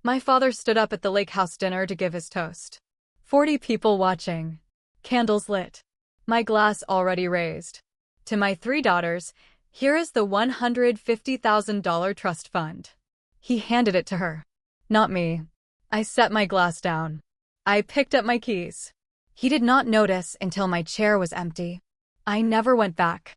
My father stood up at the lake house dinner to give his toast. 40 people watching. Candles lit. My glass already raised. To my 3 daughters, here is the $150,000 trust fund. He handed it to her. Not me. I set my glass down. I picked up my keys. He did not notice until my chair was empty. I never went back.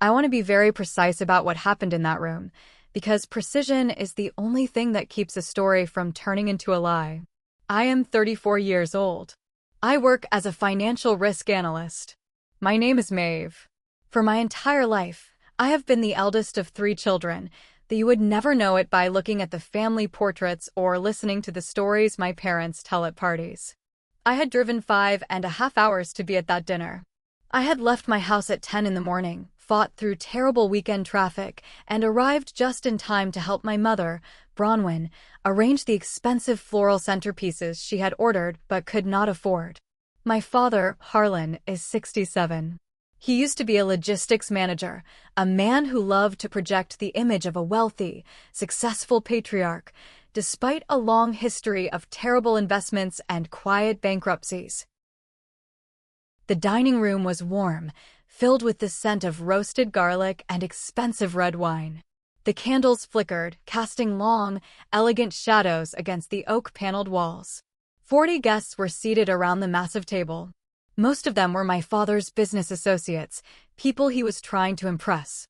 I want to be very precise about what happened in that room, because precision is the only thing that keeps a story from turning into a lie. I am 34 years old. I work as a financial risk analyst. My name is Maeve. For my entire life, I have been the eldest of 3 children, that you would never know it by looking at the family portraits or listening to the stories my parents tell at parties. I had driven 5.5 hours to be at that dinner. I had left my house at 10 in the morning, fought through terrible weekend traffic, and arrived just in time to help my mother, Bronwyn, arrange the expensive floral centerpieces she had ordered but could not afford. My father, Harlan, is 67. He used to be a logistics manager, a man who loved to project the image of a wealthy, successful patriarch, despite a long history of terrible investments and quiet bankruptcies. The dining room was warm, filled with the scent of roasted garlic and expensive red wine. The candles flickered, casting long, elegant shadows against the oak-paneled walls. 40 guests were seated around the massive table. Most of them were my father's business associates, people he was trying to impress.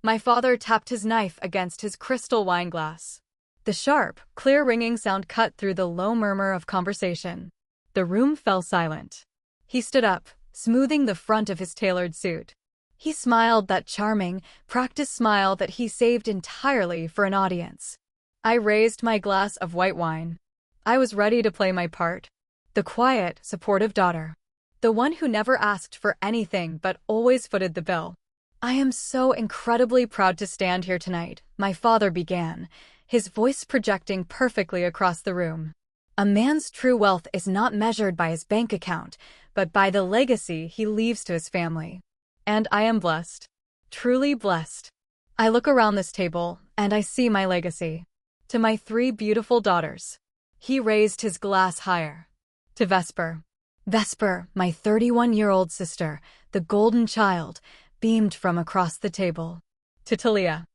My father tapped his knife against his crystal wine glass. The sharp, clear ringing sound cut through the low murmur of conversation. The room fell silent. He stood up, smoothing the front of his tailored suit. He smiled, that charming, practiced smile that he saved entirely for an audience. I raised my glass of white wine. I was ready to play my part. The quiet, supportive daughter. The one who never asked for anything but always footed the bill. I am so incredibly proud to stand here tonight, my father began, his voice projecting perfectly across the room. A man's true wealth is not measured by his bank account, but by the legacy he leaves to his family. And I am blessed. Truly blessed. I look around this table, and I see my legacy. To my 3 beautiful daughters. He raised his glass higher. To Vesper. Vesper, my 31-year-old sister, the golden child, beamed from across the table. To Talia.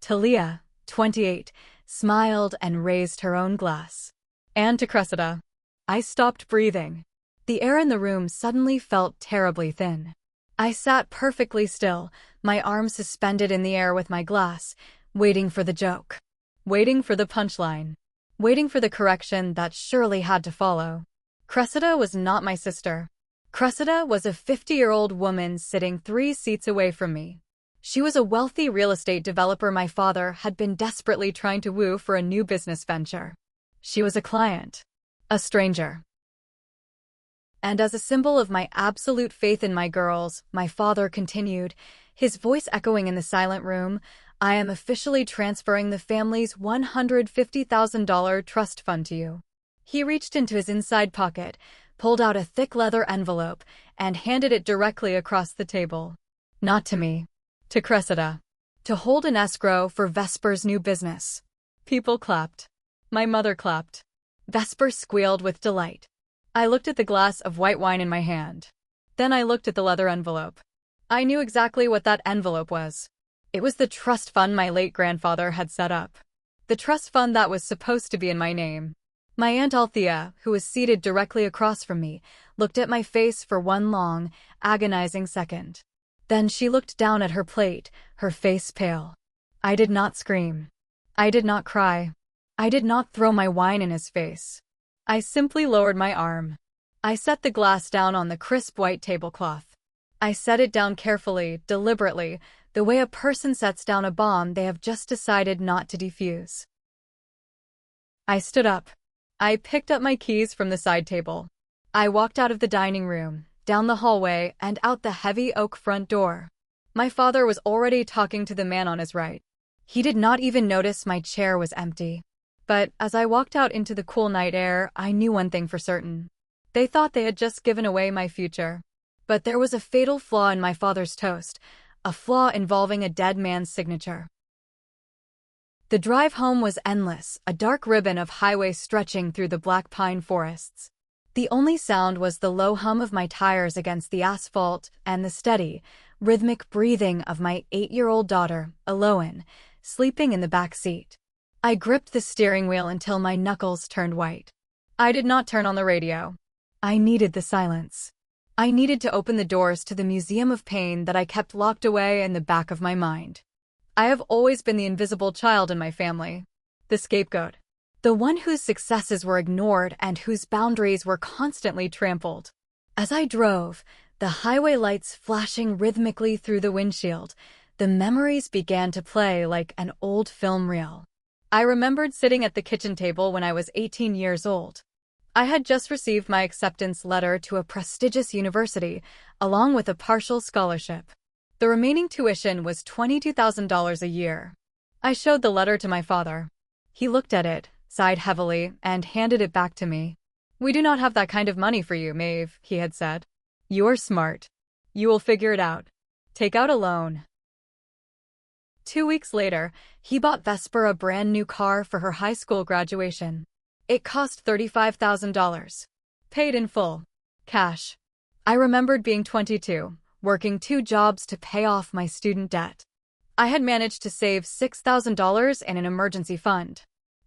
Talia, 28, smiled and raised her own glass. And to Cressida. I stopped breathing. The air in the room suddenly felt terribly thin. I sat perfectly still, my arms suspended in the air with my glass, waiting for the joke. Waiting for the punchline. Waiting for the correction that surely had to follow. Cressida was not my sister. Cressida was a 50-year-old woman sitting 3 seats away from me. She was a wealthy real estate developer my father had been desperately trying to woo for a new business venture. She was a client. A stranger. And as a symbol of my absolute faith in my girls, my father continued, his voice echoing in the silent room, I am officially transferring the family's $150,000 trust fund to you. He reached into his inside pocket, pulled out a thick leather envelope, and handed it directly across the table. Not to me. To Cressida. To hold an escrow for Vesper's new business. People clapped. My mother clapped. Vesper squealed with delight. I looked at the glass of white wine in my hand. Then I looked at the leather envelope. I knew exactly what that envelope was. It was the trust fund my late grandfather had set up. The trust fund that was supposed to be in my name. My Aunt Althea, who was seated directly across from me, looked at my face for one long, agonizing second. Then she looked down at her plate, her face pale. I did not scream. I did not cry. I did not throw my wine in his face. I simply lowered my arm. I set the glass down on the crisp white tablecloth. I set it down carefully, deliberately, the way a person sets down a bomb they have just decided not to defuse. I stood up. I picked up my keys from the side table. I walked out of the dining room, down the hallway, and out the heavy oak front door. My father was already talking to the man on his right. He did not even notice my chair was empty. But as I walked out into the cool night air, I knew one thing for certain. They thought they had just given away my future. But there was a fatal flaw in my father's toast, a flaw involving a dead man's signature. The drive home was endless, a dark ribbon of highway stretching through the black pine forests. The only sound was the low hum of my tires against the asphalt and the steady, rhythmic breathing of my 8-year-old daughter, Aloan, sleeping in the back seat. I gripped the steering wheel until my knuckles turned white. I did not turn on the radio. I needed the silence. I needed to open the doors to the museum of pain that I kept locked away in the back of my mind. I have always been the invisible child in my family. The scapegoat. The one whose successes were ignored and whose boundaries were constantly trampled. As I drove, the highway lights flashing rhythmically through the windshield, the memories began to play like an old film reel. I remembered sitting at the kitchen table when I was 18 years old. I had just received my acceptance letter to a prestigious university, along with a partial scholarship. The remaining tuition was $22,000 a year. I showed the letter to my father. He looked at it, sighed heavily, and handed it back to me. "We do not have that kind of money for you, Maeve," he had said. "You're smart. You will figure it out. Take out a loan." 2 weeks later, he bought Vesper a brand new car for her high school graduation. It cost $35,000. Paid in full. Cash. I remembered being 22, working 2 jobs to pay off my student debt. I had managed to save $6,000 in an emergency fund.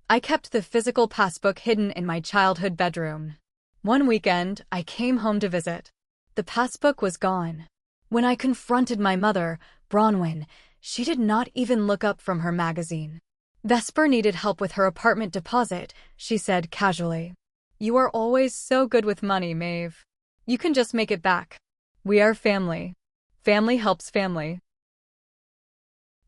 I kept the physical passbook hidden in my childhood bedroom. One weekend, I came home to visit. The passbook was gone. When I confronted my mother, Bronwyn, she did not even look up from her magazine. "Vesper needed help with her apartment deposit," she said casually. "You are always so good with money, Maeve. You can just make it back. We are family. Family helps family."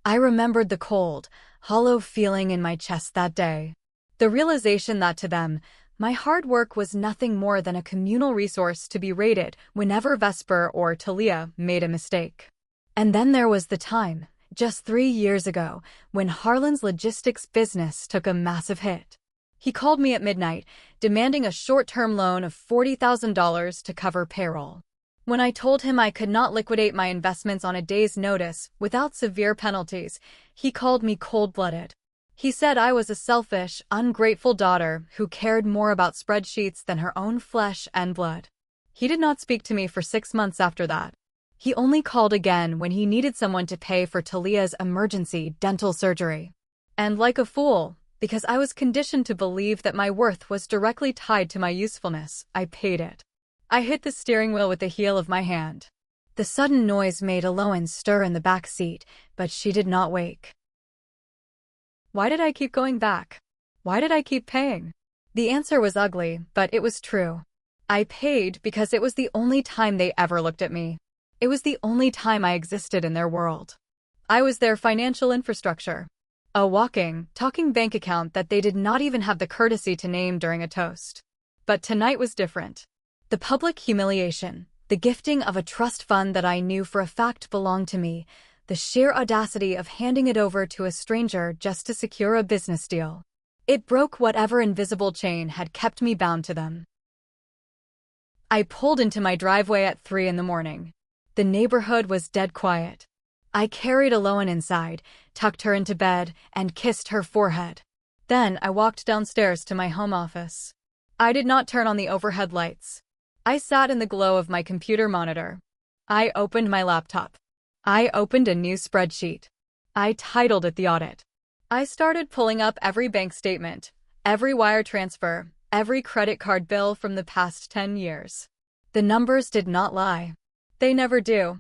I remembered the cold, hollow feeling in my chest that day. The realization that to them, my hard work was nothing more than a communal resource to be raided whenever Vesper or Talia made a mistake. And then there was the time, just 3 years ago, when Harlan's logistics business took a massive hit. He called me at midnight, demanding a short-term loan of $40,000 to cover payroll. When I told him I could not liquidate my investments on a day's notice without severe penalties, he called me cold-blooded. He said I was a selfish, ungrateful daughter who cared more about spreadsheets than her own flesh and blood. He did not speak to me for 6 months after that. He only called again when he needed someone to pay for Talia's emergency dental surgery. And like a fool, because I was conditioned to believe that my worth was directly tied to my usefulness, I paid it. I hit the steering wheel with the heel of my hand. The sudden noise made Aloan stir in the back seat, but she did not wake. Why did I keep going back? Why did I keep paying? The answer was ugly, but it was true. I paid because it was the only time they ever looked at me. It was the only time I existed in their world. I was their financial infrastructure. A walking, talking bank account that they did not even have the courtesy to name during a toast. But tonight was different. The public humiliation, the gifting of a trust fund that I knew for a fact belonged to me, the sheer audacity of handing it over to a stranger just to secure a business deal. It broke whatever invisible chain had kept me bound to them. I pulled into my driveway at 3 in the morning. The neighborhood was dead quiet. I carried Aloan inside, tucked her into bed, and kissed her forehead. Then I walked downstairs to my home office. I did not turn on the overhead lights. I sat in the glow of my computer monitor. I opened my laptop. I opened a new spreadsheet. I titled it the audit. I started pulling up every bank statement, every wire transfer, every credit card bill from the past 10 years. The numbers did not lie. They never do.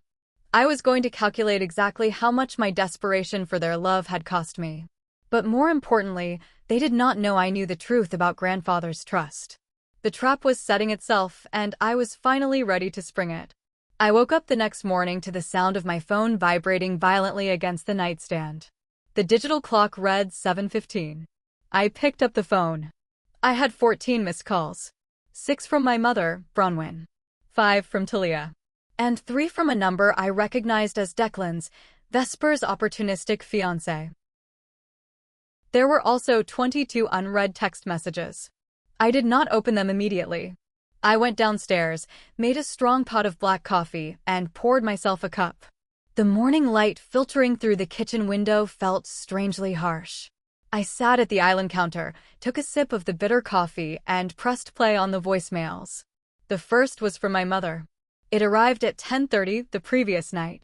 I was going to calculate exactly how much my desperation for their love had cost me. But more importantly, they did not know I knew the truth about grandfather's trust. The trap was setting itself, and I was finally ready to spring it. I woke up the next morning to the sound of my phone vibrating violently against the nightstand. The digital clock read 7:15. I picked up the phone. I had 14 missed calls. 6 from my mother, Bronwyn. 5 from Talia. And 3 from a number I recognized as Declan's, Vesper's opportunistic fiancé. There were also 22 unread text messages. I did not open them immediately. I went downstairs, made a strong pot of black coffee, and poured myself a cup. The morning light filtering through the kitchen window felt strangely harsh. I sat at the island counter, took a sip of the bitter coffee, and pressed play on the voicemails. The first was from my mother. It arrived at 10:30 the previous night.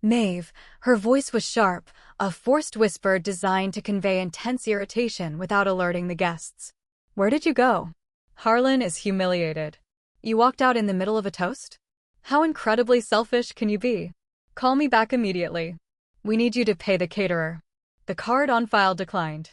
Maeve, her voice was sharp, a forced whisper designed to convey intense irritation without alerting the guests. Where did you go? Harlan is humiliated. You walked out in the middle of a toast? How incredibly selfish can you be? Call me back immediately. We need you to pay the caterer. The card on file declined.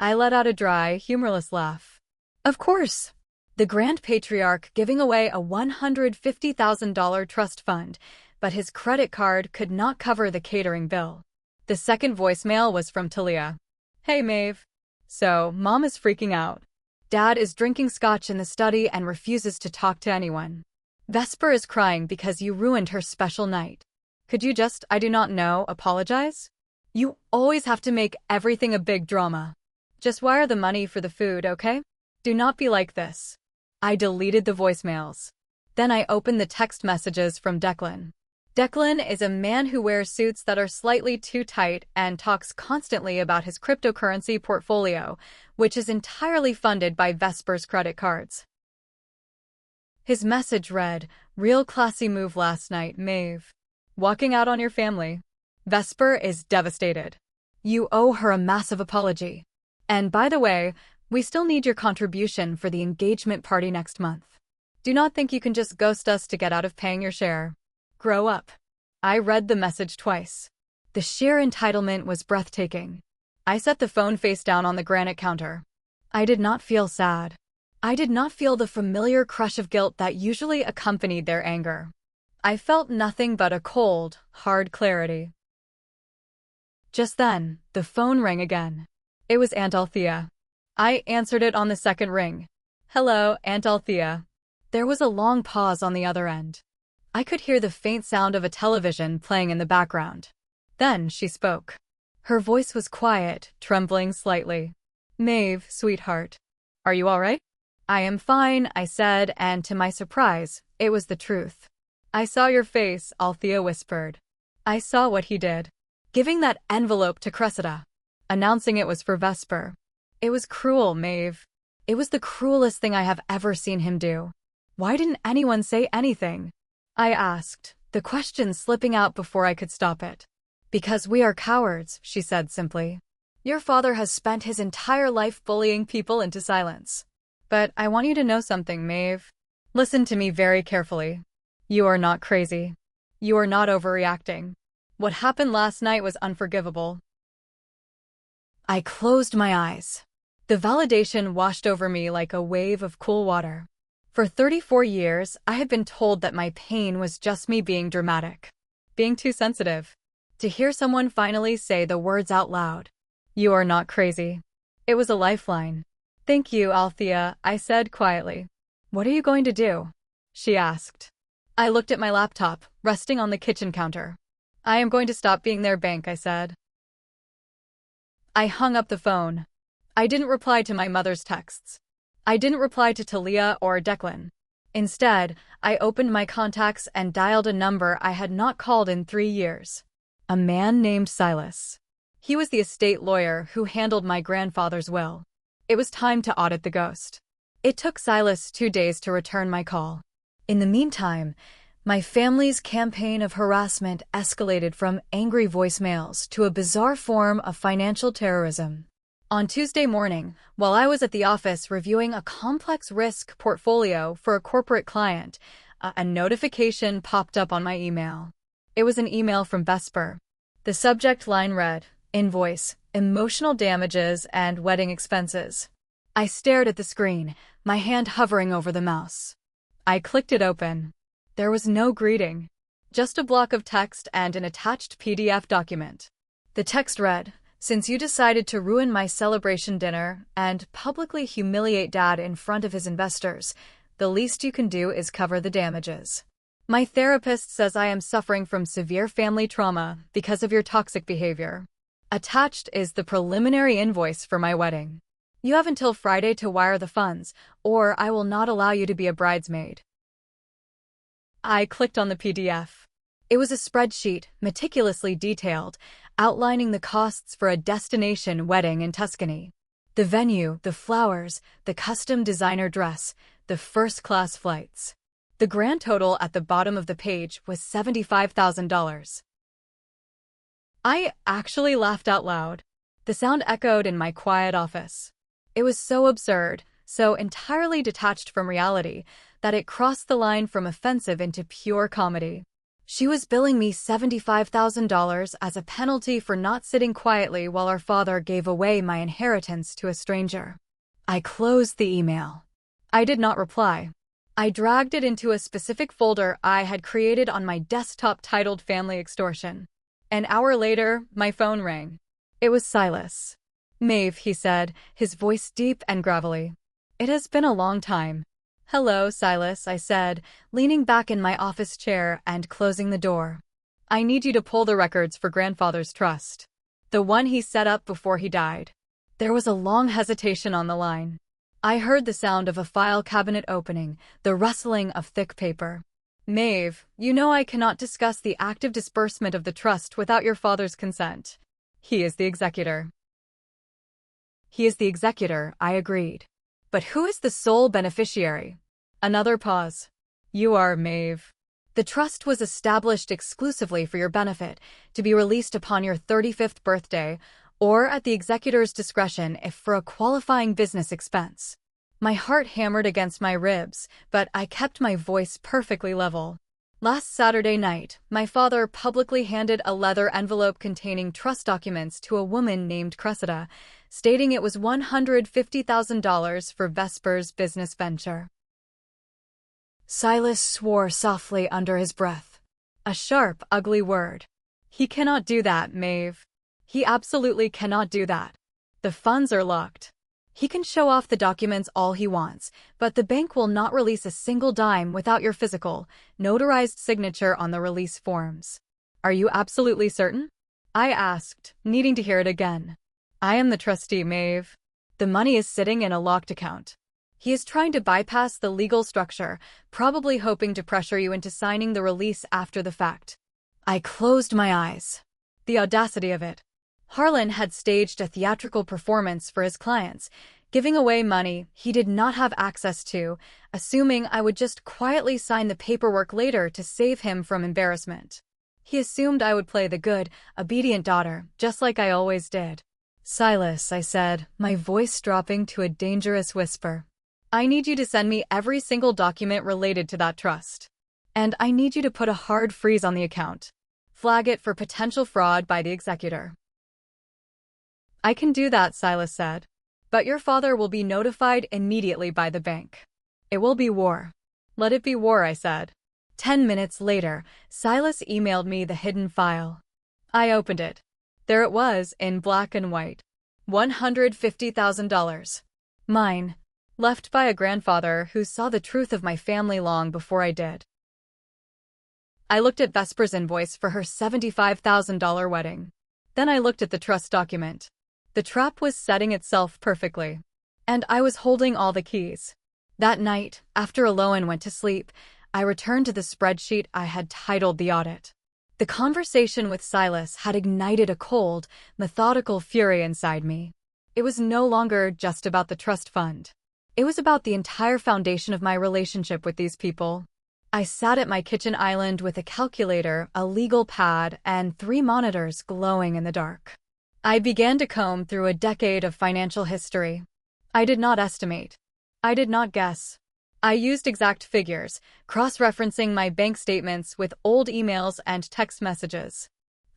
I let out a dry, humorless laugh. Of course. The Grand Patriarch giving away a $150,000 trust fund, but his credit card could not cover the catering bill. The second voicemail was from Talia. Hey, Maeve. So, Mom is freaking out. Dad is drinking scotch in the study and refuses to talk to anyone. Vesper is crying because you ruined her special night. Could you just, I do not know, apologize? You always have to make everything a big drama. Just wire the money for the food, okay? Do not be like this. I deleted the voicemails. Then I opened the text messages from Declan. Declan is a man who wears suits that are slightly too tight and talks constantly about his cryptocurrency portfolio, which is entirely funded by Vesper's credit cards. His message read, "Real classy move last night, Maeve. Walking out on your family. Vesper is devastated. You owe her a massive apology. And by the way, we still need your contribution for the engagement party next month. Do not think you can just ghost us to get out of paying your share. Grow up." I read the message twice. The sheer entitlement was breathtaking. I set the phone face down on the granite counter. I did not feel sad. I did not feel the familiar crush of guilt that usually accompanied their anger. I felt nothing but a cold, hard clarity. Just then, the phone rang again. It was Aunt Althea. I answered it on the second ring. Hello, Aunt Althea. There was a long pause on the other end. I could hear the faint sound of a television playing in the background. Then she spoke. Her voice was quiet, trembling slightly. Maeve, sweetheart. Are you all right? I am fine, I said, and to my surprise, it was the truth. I saw your face, Althea whispered. I saw what he did. Giving that envelope to Cressida. Announcing it was for Vesper. It was cruel, Maeve. It was the cruelest thing I have ever seen him do. Why didn't anyone say anything? I asked, the question slipping out before I could stop it. Because we are cowards, she said simply. Your father has spent his entire life bullying people into silence. But I want you to know something, Maeve. Listen to me very carefully. You are not crazy. You are not overreacting. What happened last night was unforgivable. I closed my eyes. The validation washed over me like a wave of cool water. For 34 years, I had been told that my pain was just me being dramatic, being too sensitive. To hear someone finally say the words out loud, "You are not crazy," it was a lifeline. Thank you, Althea, I said quietly. What are you going to do? She asked. I looked at my laptop, resting on the kitchen counter. I am going to stop being their bank, I said. I hung up the phone. I didn't reply to my mother's texts. I didn't reply to Talia or Declan. Instead, I opened my contacts and dialed a number I had not called in 3 years. A man named Silas. He was the estate lawyer who handled my grandfather's will. It was time to audit the ghost. It took Silas 2 days to return my call. In the meantime, my family's campaign of harassment escalated from angry voicemails to a bizarre form of financial terrorism. On Tuesday morning, while I was at the office reviewing a complex risk portfolio for a corporate client, a notification popped up on my email. It was an email from Vesper. The subject line read, "Invoice, emotional damages and wedding expenses." I stared at the screen, my hand hovering over the mouse. I clicked it open. There was no greeting, just a block of text and an attached PDF document. The text read, "Since you decided to ruin my celebration dinner and publicly humiliate Dad in front of his investors, the least you can do is cover the damages. My therapist says I am suffering from severe family trauma because of your toxic behavior. Attached is the preliminary invoice for my wedding. You have until Friday to wire the funds, or I will not allow you to be a bridesmaid." I clicked on the PDF. It was a spreadsheet, meticulously detailed. outlining the costs for a destination wedding in Tuscany. The venue, the flowers, the custom designer dress, the first-class flights. The grand total at the bottom of the page was $75,000. I actually laughed out loud. The sound echoed in my quiet office. It was so absurd, so entirely detached from reality, that it crossed the line from offensive into pure comedy. She was billing me $75,000 as a penalty for not sitting quietly while our father gave away my inheritance to a stranger. I closed the email. I did not reply. I dragged it into a specific folder I had created on my desktop titled Family Extortion. An hour later, my phone rang. It was Silas. "Maeve," he said, his voice deep and gravelly. "It has been a long time." "Hello, Silas," I said, leaning back in my office chair and closing the door. "I need you to pull the records for grandfather's trust. The one he set up before he died." There was a long hesitation on the line. I heard the sound of a file cabinet opening, the rustling of thick paper. "Maeve, you know I cannot discuss the active disbursement of the trust without your father's consent. He is the executor." "He is the executor," I agreed. "But who is the sole beneficiary?" Another pause. "You are, Maeve. The trust was established exclusively for your benefit, to be released upon your 35th birthday, or at the executor's discretion if for a qualifying business expense." My heart hammered against my ribs, but I kept my voice perfectly level. Last Saturday night, my father publicly handed a leather envelope containing trust documents to a woman named Cressida, stating it was $150,000 for Vesper's business venture. Silas swore softly under his breath. A sharp, ugly word. "He cannot do that, Maeve. He absolutely cannot do that. The funds are locked. He can show off the documents all he wants, but the bank will not release a single dime without your physical, notarized signature on the release forms." "Are you absolutely certain?" I asked, needing to hear it again. "I am the trustee, Maeve. The money is sitting in a locked account. He is trying to bypass the legal structure, probably hoping to pressure you into signing the release after the fact." I closed my eyes. The audacity of it. Harlan had staged a theatrical performance for his clients, giving away money he did not have access to, assuming I would just quietly sign the paperwork later to save him from embarrassment. He assumed I would play the good, obedient daughter, just like I always did. "Silas," I said, my voice dropping to a dangerous whisper, "I need you to send me every single document related to that trust. And I need you to put a hard freeze on the account. Flag it for potential fraud by the executor." "I can do that," Silas said. "But your father will be notified immediately by the bank. It will be war." "Let it be war," I said. 10 minutes later, Silas emailed me the hidden file. I opened it. There it was, in black and white. $150,000. Mine. Left by a grandfather who saw the truth of my family long before I did. I looked at Vesper's invoice for her $75,000 wedding. Then I looked at the trust document. The trap was setting itself perfectly. And I was holding all the keys. That night, after Aloan went to sleep, I returned to the spreadsheet I had titled The Audit. The conversation with Silas had ignited a cold, methodical fury inside me. It was no longer just about the trust fund. It was about the entire foundation of my relationship with these people. I sat at my kitchen island with a calculator, a legal pad, and 3 monitors glowing in the dark. I began to comb through a decade of financial history. I did not estimate. I did not guess. I used exact figures, cross-referencing my bank statements with old emails and text messages.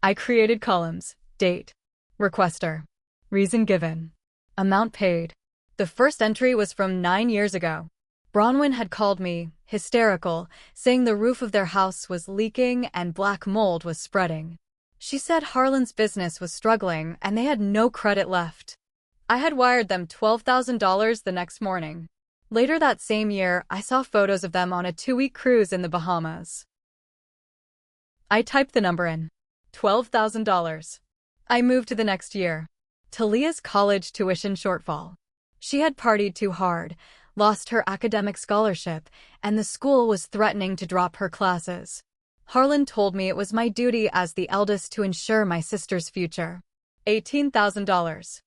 I created columns: date, requester, reason given, amount paid. The first entry was from 9 years ago. Bronwyn had called me, hysterical, saying the roof of their house was leaking and black mold was spreading. She said Harlan's business was struggling and they had no credit left. I had wired them $12,000 the next morning. Later that same year, I saw photos of them on a 2-week cruise in the Bahamas. I typed the number in. $12,000. I moved to the next year. Talia's college tuition shortfall. She had partied too hard, lost her academic scholarship, and the school was threatening to drop her classes. Harlan told me it was my duty as the eldest to ensure my sister's future. $18,000.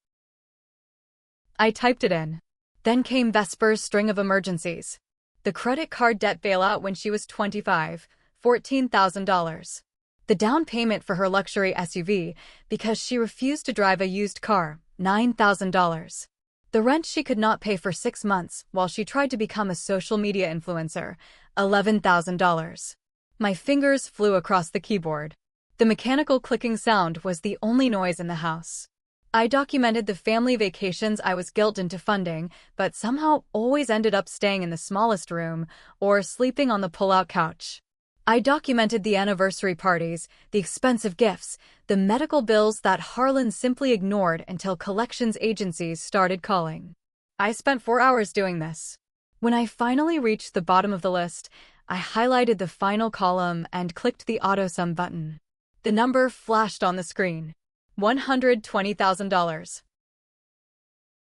I typed it in. Then came Vesper's string of emergencies. The credit card debt bailout when she was 25, $14,000. The down payment for her luxury SUV because she refused to drive a used car, $9,000. The rent she could not pay for 6 months while she tried to become a social media influencer, $11,000. My fingers flew across the keyboard. The mechanical clicking sound was the only noise in the house. I documented the family vacations I was guilted into funding, but somehow always ended up staying in the smallest room or sleeping on the pull-out couch. I documented the anniversary parties, the expensive gifts, the medical bills that Harlan simply ignored until collections agencies started calling. I spent 4 hours doing this. When I finally reached the bottom of the list, I highlighted the final column and clicked the auto-sum button. The number flashed on the screen. $120,000.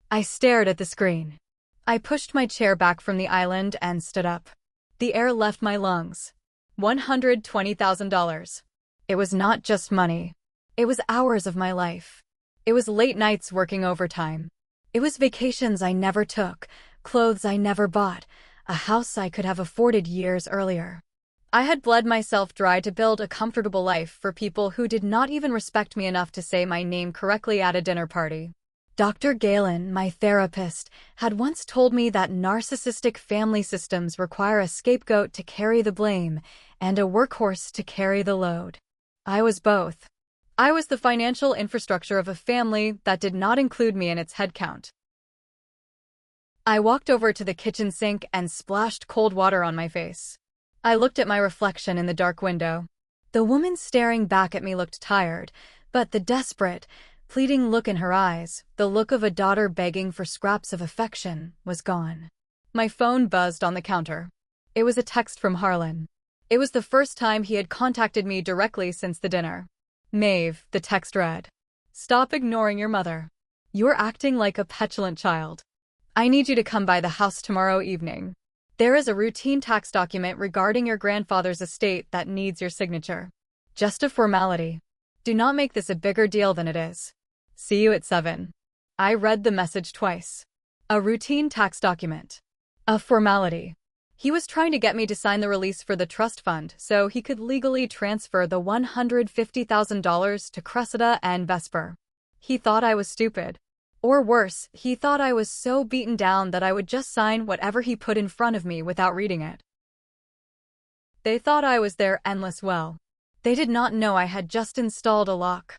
I stared at the screen. I pushed my chair back from the island and stood up. The air left my lungs. $120,000. It was not just money. It was hours of my life. It was late nights working overtime. It was vacations I never took, clothes I never bought, a house I could have afforded years earlier. I had bled myself dry to build a comfortable life for people who did not even respect me enough to say my name correctly at a dinner party. Dr. Galen, my therapist, had once told me that narcissistic family systems require a scapegoat to carry the blame and a workhorse to carry the load. I was both. I was the financial infrastructure of a family that did not include me in its headcount. I walked over to the kitchen sink and splashed cold water on my face. I looked at my reflection in the dark window. The woman staring back at me looked tired, but the desperate, pleading look in her eyes, the look of a daughter begging for scraps of affection, was gone. My phone buzzed on the counter. It was a text from Harlan. It was the first time he had contacted me directly since the dinner. Maeve, the text read. Stop ignoring your mother. You're acting like a petulant child. I need you to come by the house tomorrow evening. There is a routine tax document regarding your grandfather's estate that needs your signature. Just a formality. Do not make this a bigger deal than it is. See you at 7. I read the message twice. A routine tax document. A formality. He was trying to get me to sign the release for the trust fund so he could legally transfer the $150,000 to Cressida and Vesper. He thought I was stupid. Or worse, he thought I was so beaten down that I would just sign whatever he put in front of me without reading it. They thought I was their endless well. They did not know I had just installed a lock.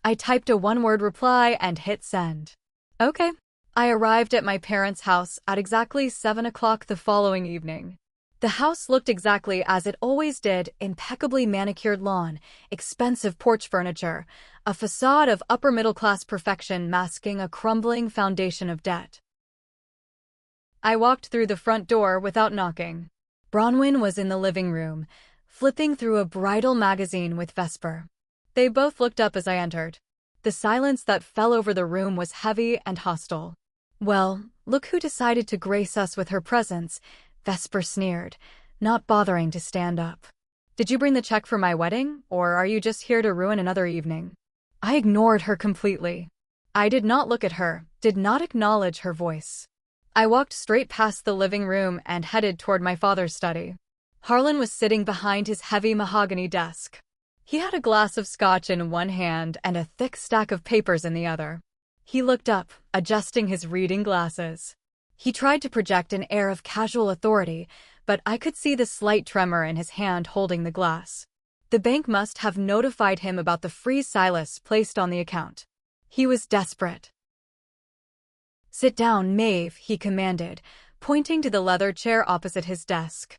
I typed a one-word reply and hit send. Okay. I arrived at my parents' house at exactly 7 o'clock the following evening. The house looked exactly as it always did, impeccably manicured lawn, expensive porch furniture, a facade of upper-middle-class perfection masking a crumbling foundation of debt. I walked through the front door without knocking. Bronwyn was in the living room, flipping through a bridal magazine with Vesper. They both looked up as I entered. The silence that fell over the room was heavy and hostile. Well, look who decided to grace us with her presence, Vesper sneered, not bothering to stand up. Did you bring the check for my wedding, or are you just here to ruin another evening? I ignored her completely. I did not look at her, did not acknowledge her voice. I walked straight past the living room and headed toward my father's study. Harlan was sitting behind his heavy mahogany desk. He had a glass of scotch in one hand and a thick stack of papers in the other. He looked up, adjusting his reading glasses. He tried to project an air of casual authority, but I could see the slight tremor in his hand holding the glass. The bank must have notified him about the freeze Silas placed on the account. He was desperate. Sit down, Maeve, he commanded, pointing to the leather chair opposite his desk.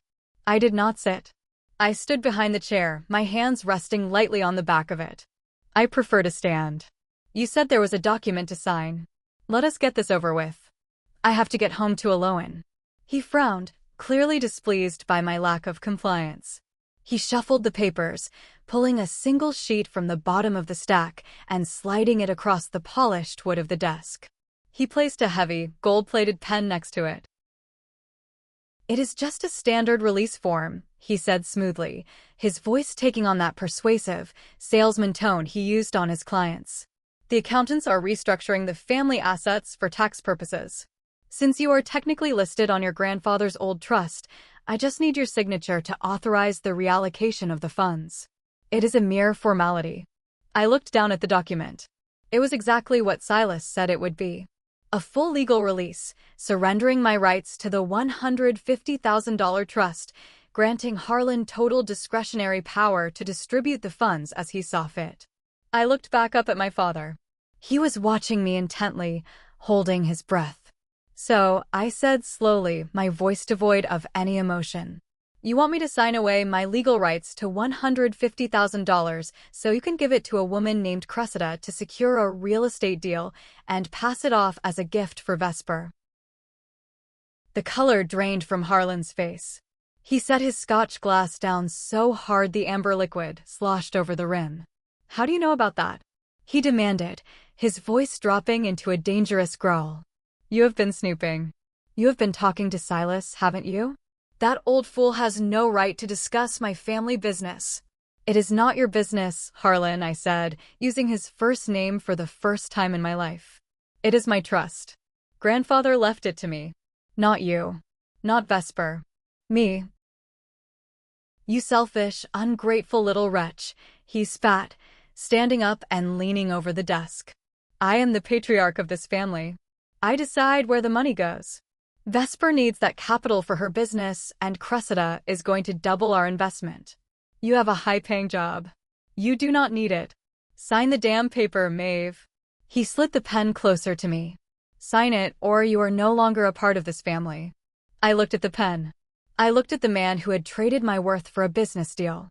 I did not sit. I stood behind the chair, my hands resting lightly on the back of it. I prefer to stand. You said there was a document to sign. Let us get this over with. I have to get home to Aloan. He frowned, clearly displeased by my lack of compliance. He shuffled the papers, pulling a single sheet from the bottom of the stack and sliding it across the polished wood of the desk. He placed a heavy, gold-plated pen next to it. "It is just a standard release form," he said smoothly, his voice taking on that persuasive, salesman tone he used on his clients. "The accountants are restructuring the family assets for tax purposes. Since you are technically listed on your grandfather's old trust, I just need your signature to authorize the reallocation of the funds. It is a mere formality." I looked down at the document. It was exactly what Silas said it would be. A full legal release, surrendering my rights to the $150,000 trust, granting Harlan total discretionary power to distribute the funds as he saw fit. I looked back up at my father. He was watching me intently, holding his breath. "So," I said slowly, my voice devoid of any emotion, "you want me to sign away my legal rights to $150,000 so you can give it to a woman named Cressida to secure a real estate deal and pass it off as a gift for Vesper." The color drained from Harlan's face. He set his scotch glass down so hard the amber liquid sloshed over the rim. "How do you know about that?" he demanded, his voice dropping into a dangerous growl. "You have been snooping. You have been talking to Silas, haven't you? That old fool has no right to discuss my family business." "It is not your business, Harlan," I said, using his first name for the first time in my life. "It is my trust. Grandfather left it to me. Not you. Not Vesper. Me." "You selfish, ungrateful little wretch," he spat, standing up and leaning over the desk. "I am the patriarch of this family. I decide where the money goes. Vesper needs that capital for her business, and Cressida is going to double our investment. You have a high-paying job. You do not need it. Sign the damn paper, Maeve." He slid the pen closer to me. "Sign it, or you are no longer a part of this family." I looked at the pen. I looked at the man who had traded my worth for a business deal.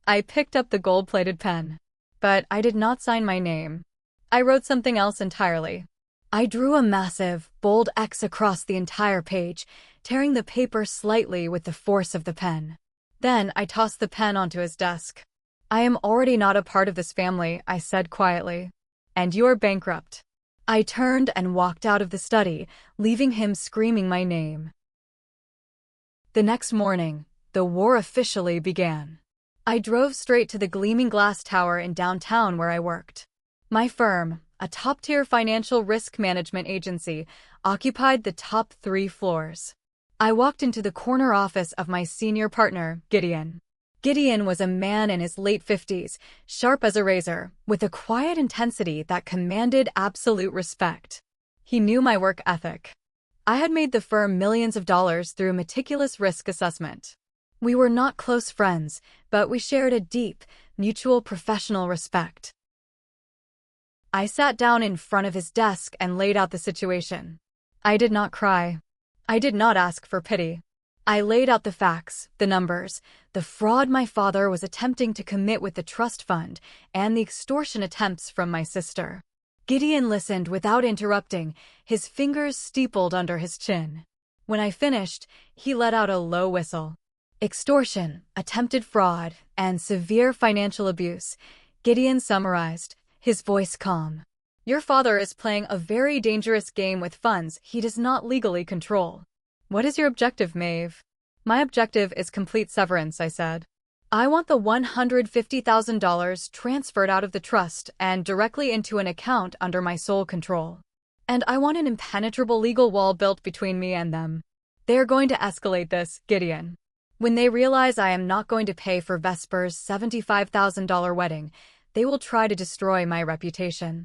I picked up the gold-plated pen. But I did not sign my name. I wrote something else entirely. I drew a massive, bold X across the entire page, tearing the paper slightly with the force of the pen. Then I tossed the pen onto his desk. "I am already not a part of this family," I said quietly. "And you're bankrupt." I turned and walked out of the study, leaving him screaming my name. The next morning, the war officially began. I drove straight to the gleaming glass tower in downtown where I worked. My firm, a top-tier financial risk management agency, occupied the top 3 floors. I walked into the corner office of my senior partner, Gideon. Gideon was a man in his late 50s, sharp as a razor, with a quiet intensity that commanded absolute respect. He knew my work ethic. I had made the firm millions of dollars through meticulous risk assessment. We were not close friends, but we shared a deep, mutual professional respect. I sat down in front of his desk and laid out the situation. I did not cry. I did not ask for pity. I laid out the facts, the numbers, the fraud my father was attempting to commit with the trust fund, and the extortion attempts from my sister. Gideon listened without interrupting, his fingers steepled under his chin. When I finished, he let out a low whistle. "Extortion, attempted fraud, and severe financial abuse," Gideon summarized, his voice calm. "Your father is playing a very dangerous game with funds he does not legally control." "What is your objective, Maeve?" "My objective is complete severance," I said. "I want the $150,000 transferred out of the trust and directly into an account under my sole control. And I want an impenetrable legal wall built between me and them. They are going to escalate this, Gideon. When they realize I am not going to pay for Vesper's $75,000 wedding, they will try to destroy my reputation."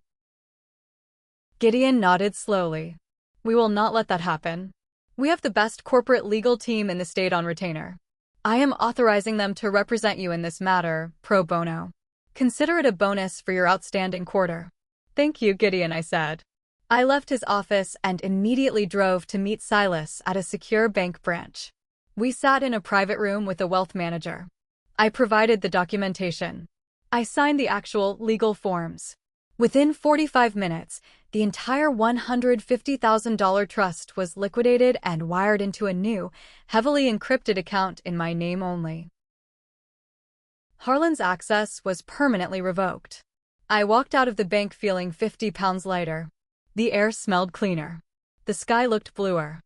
Gideon nodded slowly. "We will not let that happen. We have the best corporate legal team in the state on retainer. I am authorizing them to represent you in this matter, pro bono. Consider it a bonus for your outstanding quarter." "Thank you, Gideon," I said. I left his office and immediately drove to meet Silas at a secure bank branch. We sat in a private room with a wealth manager. I provided the documentation. I signed the actual legal forms. Within 45 minutes, the entire $150,000 trust was liquidated and wired into a new, heavily encrypted account in my name only. Harlan's access was permanently revoked. I walked out of the bank feeling 50 pounds lighter. The air smelled cleaner. The sky looked bluer.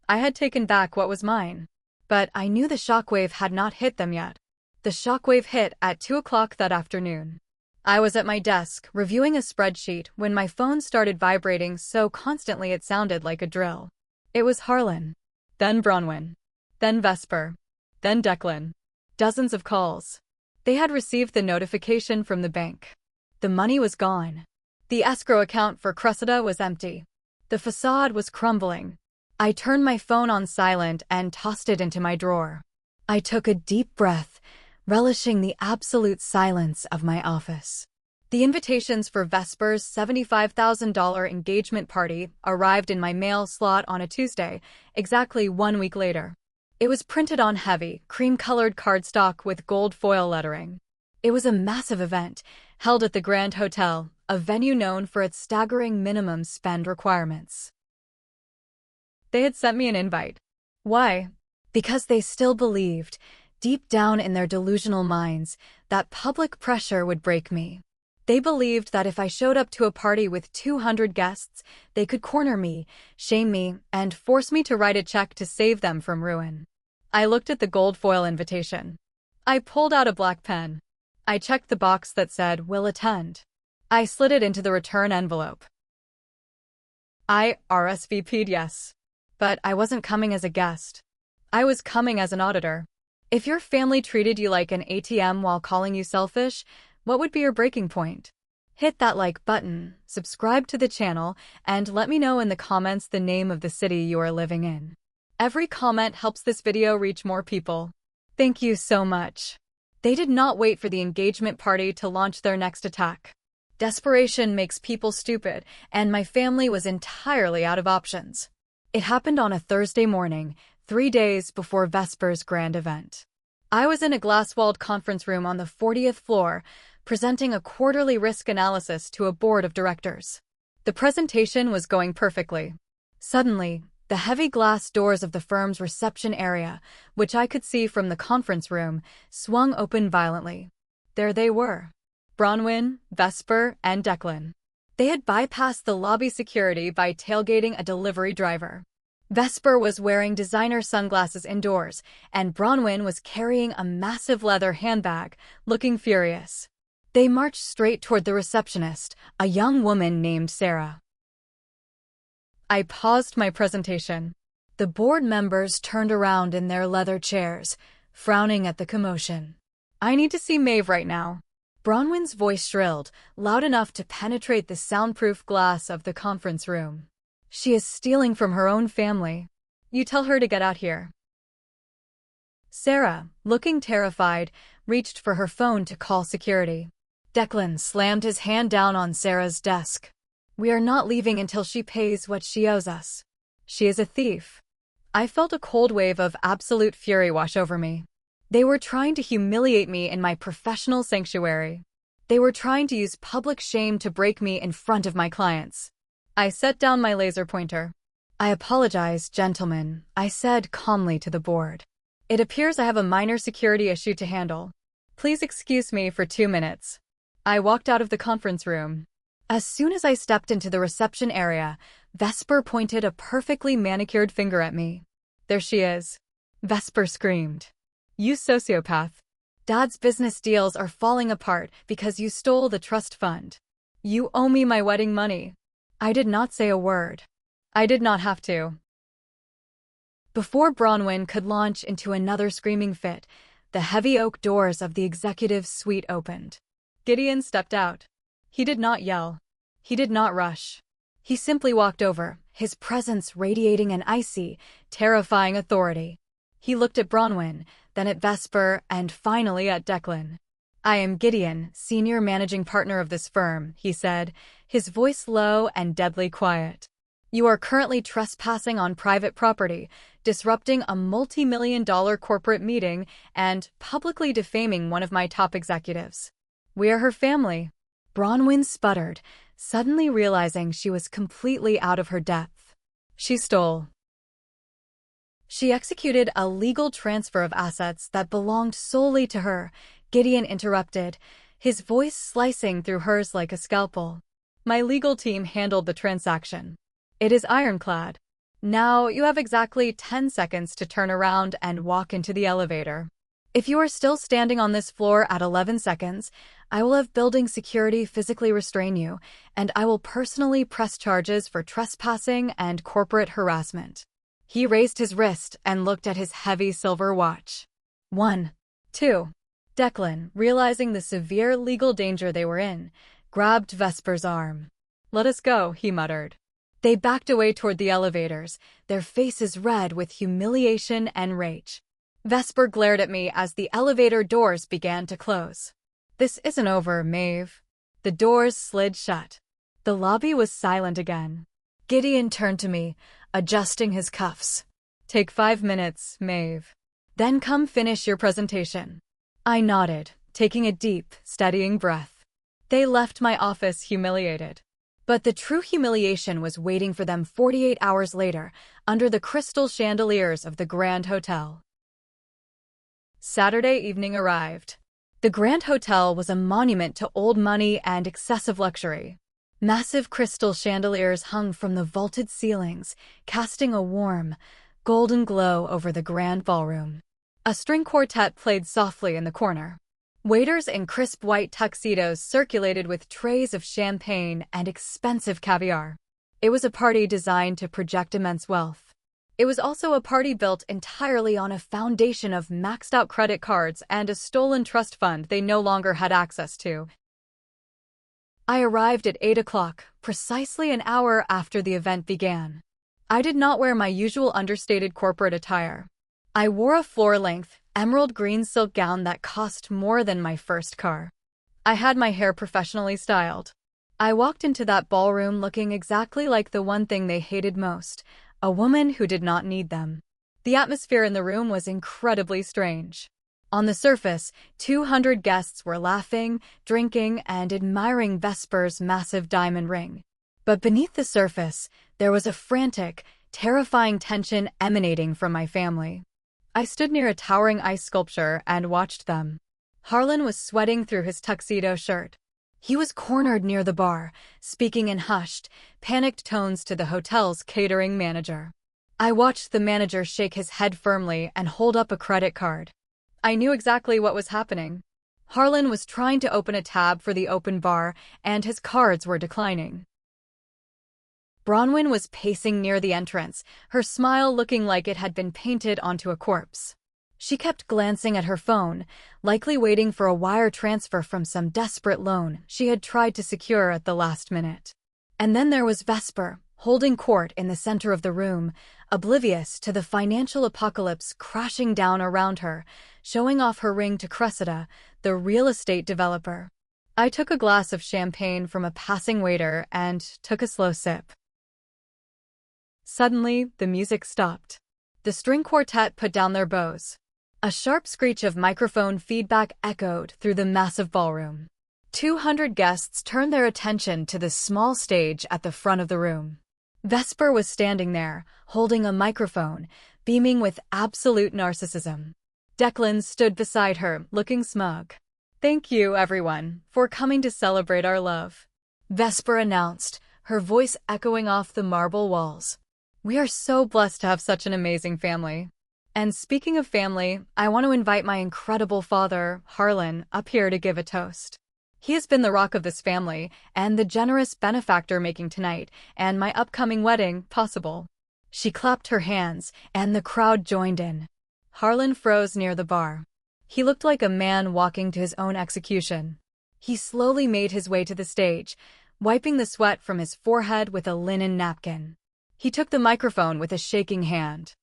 I had taken back what was mine. But I knew the shockwave had not hit them yet. The shockwave hit at 2 o'clock that afternoon. I was at my desk, reviewing a spreadsheet, when my phone started vibrating so constantly it sounded like a drill. It was Harlan. Then Bronwyn. Then Vesper. Then Declan. Dozens of calls. They had received the notification from the bank. The money was gone. The escrow account for Cressida was empty. The facade was crumbling. I turned my phone on silent and tossed it into my drawer. I took a deep breath, relishing the absolute silence of my office. The invitations for Vesper's $75,000 engagement party arrived in my mail slot on a Tuesday, exactly 1 week later. It was printed on heavy, cream-colored cardstock with gold foil lettering. It was a massive event, held at the Grand Hotel, a venue known for its staggering minimum spend requirements. They had sent me an invite. Why? Because they still believed, deep down in their delusional minds, that public pressure would break me. They believed that if I showed up to a party with 200 guests, they could corner me, shame me, and force me to write a check to save them from ruin. I looked at the gold foil invitation. I pulled out a black pen. I checked the box that said, "Will attend." I slid it into the return envelope. I RSVP'd yes. But I wasn't coming as a guest. I was coming as an auditor. If your family treated you like an ATM while calling you selfish, what would be your breaking point? Hit that like button, subscribe to the channel, and let me know in the comments the name of the city you are living in. Every comment helps this video reach more people. Thank you so much. They did not wait for the engagement party to launch their next attack. Desperation makes people stupid, and my family was entirely out of options. It happened on a Thursday morning, 3 days before Vesper's grand event. I was in a glass-walled conference room on the 40th floor, presenting a quarterly risk analysis to a board of directors. The presentation was going perfectly. Suddenly, the heavy glass doors of the firm's reception area, which I could see from the conference room, swung open violently. There they were. Bronwyn, Vesper, and Declan. They had bypassed the lobby security by tailgating a delivery driver. Vesper was wearing designer sunglasses indoors, and Bronwyn was carrying a massive leather handbag, looking furious. They marched straight toward the receptionist, a young woman named Sarah. I paused my presentation. The board members turned around in their leather chairs, frowning at the commotion. I need to see Maeve right now. Bronwyn's voice shrilled, loud enough to penetrate the soundproof glass of the conference room. She is stealing from her own family. You tell her to get out here. Sarah, looking terrified, reached for her phone to call security. Declan slammed his hand down on Sarah's desk. We are not leaving until she pays what she owes us. She is a thief. I felt a cold wave of absolute fury wash over me. They were trying to humiliate me in my professional sanctuary. They were trying to use public shame to break me in front of my clients. I set down my laser pointer. I apologize, gentlemen, I said calmly to the board. It appears I have a minor security issue to handle. Please excuse me for 2 minutes. I walked out of the conference room. As soon as I stepped into the reception area, Vesper pointed a perfectly manicured finger at me. There she is. Vesper screamed. You sociopath. Dad's business deals are falling apart because you stole the trust fund. You owe me my wedding money. I did not say a word. I did not have to. Before Bronwyn could launch into another screaming fit, the heavy oak doors of the executive suite opened. Gideon stepped out. He did not yell. He did not rush. He simply walked over, his presence radiating an icy, terrifying authority. He looked at Bronwyn, then at Vesper, and finally at Declan. I am Gideon, senior managing partner of this firm, he said, his voice low and deadly quiet. You are currently trespassing on private property, disrupting a multi-million-dollar corporate meeting, and publicly defaming one of my top executives. We are her family. Bronwyn sputtered, suddenly realizing she was completely out of her depth. She stole. She executed a legal transfer of assets that belonged solely to her, Gideon interrupted, his voice slicing through hers like a scalpel. My legal team handled the transaction. It is ironclad. Now you have exactly 10 seconds to turn around and walk into the elevator. If you are still standing on this floor at 11 seconds, I will have building security physically restrain you, and I will personally press charges for trespassing and corporate harassment." He raised his wrist and looked at his heavy silver watch. 1, 2. Declan, realizing the severe legal danger they were in, grabbed Vesper's arm. "Let us go," he muttered. They backed away toward the elevators, their faces red with humiliation and rage. Vesper glared at me as the elevator doors began to close. "This isn't over, Maeve." The doors slid shut. The lobby was silent again. Gideon turned to me, adjusting his cuffs. "Take 5 minutes, Maeve. Then come finish your presentation." I nodded, taking a deep, steadying breath. They left my office humiliated. But the true humiliation was waiting for them 48 hours later, under the crystal chandeliers of the Grand Hotel. Saturday evening arrived. The Grand Hotel was a monument to old money and excessive luxury. Massive crystal chandeliers hung from the vaulted ceilings, casting a warm, golden glow over the grand ballroom. A string quartet played softly in the corner. Waiters in crisp white tuxedos circulated with trays of champagne and expensive caviar. It was a party designed to project immense wealth. It was also a party built entirely on a foundation of maxed-out credit cards and a stolen trust fund they no longer had access to. I arrived at 8 o'clock, precisely an hour after the event began. I did not wear my usual understated corporate attire. I wore a floor-length, emerald green silk gown that cost more than my first car. I had my hair professionally styled. I walked into that ballroom looking exactly like the one thing they hated most, a woman who did not need them. The atmosphere in the room was incredibly strange. On the surface, 200 guests were laughing, drinking, and admiring Vesper's massive diamond ring. But beneath the surface, there was a frantic, terrifying tension emanating from my family. I stood near a towering ice sculpture and watched them. Harlan was sweating through his tuxedo shirt. He was cornered near the bar, speaking in hushed, panicked tones to the hotel's catering manager. I watched the manager shake his head firmly and hold up a credit card. I knew exactly what was happening. Harlan was trying to open a tab for the open bar, and his cards were declining. Bronwyn was pacing near the entrance, her smile looking like it had been painted onto a corpse. She kept glancing at her phone, likely waiting for a wire transfer from some desperate loan she had tried to secure at the last minute. And then there was Vesper, holding court in the center of the room, oblivious to the financial apocalypse crashing down around her, showing off her ring to Cressida, the real estate developer. I took a glass of champagne from a passing waiter and took a slow sip. Suddenly, the music stopped. The string quartet put down their bows. A sharp screech of microphone feedback echoed through the massive ballroom. 200 guests turned their attention to the small stage at the front of the room. Vesper was standing there, holding a microphone, beaming with absolute narcissism. Declan stood beside her, looking smug. "Thank you, everyone, for coming to celebrate our love," Vesper announced, her voice echoing off the marble walls. "We are so blessed to have such an amazing family. And speaking of family, I want to invite my incredible father, Harlan, up here to give a toast. He has been the rock of this family, and the generous benefactor making tonight, and my upcoming wedding, possible." She clapped her hands, and the crowd joined in. Harlan froze near the bar. He looked like a man walking to his own execution. He slowly made his way to the stage, wiping the sweat from his forehead with a linen napkin. He took the microphone with a shaking hand.